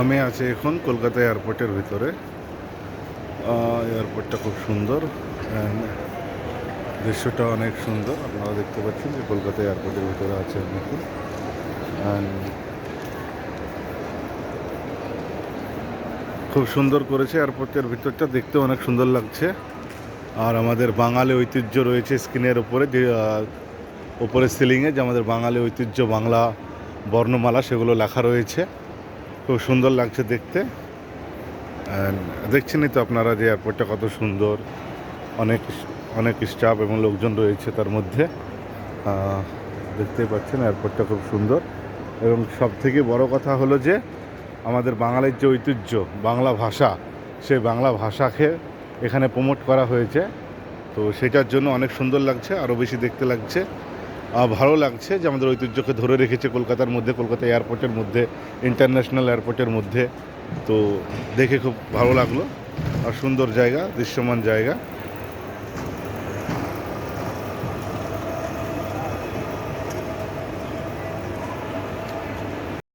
আমি আছি এখন কলকাতা এয়ারপোর্টের ভিতরে। এয়ারপোর্টটা খুব সুন্দর, and দৃশ্যটা অনেক সুন্দর। আপনারা দেখতে পাচ্ছেন যে কলকাতা এয়ারপোর্টের ভিতরে আছে আমি এখন। And খুব সুন্দর করেছে এয়ারপোর্টের ভিতরটা, দেখতে অনেক সুন্দর লাগছে। আর আমাদের বাঙালি ঐতিহ্য রয়েছে স্ক্রিনের ওপরে, যে ওপরে সিলিংয়ে যে আমাদের বাঙালি ঐতিহ্য বাংলা বর্ণমালা সেগুলো লেখা রয়েছে। খুব সুন্দর লাগছে দেখতে। অ্যান্ড দেখছেনই তো আপনারা যে এয়ারপোর্টটা কত সুন্দর, অনেক অনেক স্টাফ এবং লোকজন রয়েছে তার মধ্যে। দেখতেই পাচ্ছেন এয়ারপোর্টটা খুব সুন্দর। এবং সবথেকে বড় কথা হলো যে আমাদের বাঙালির যে ঐতিহ্য বাংলা ভাষা, সেই বাংলা ভাষাকে এখানে প্রমোট করা হয়েছে। তো সেটার জন্য অনেক সুন্দর লাগছে, আরও বেশি দেখতে লাগছে। ভালো লাগছে যে আমাদের ঐতিহ্যকে ধরে রেখেছে কলকাতার মধ্যে, কলকাতা এয়ারপোর্টের মধ্যে, ইন্টারন্যাশনাল এয়ারপোর্টের মধ্যে। তো দেখে খুব ভালো লাগলো। আর সুন্দর জায়গা, দৃশ্যমান জায়গা।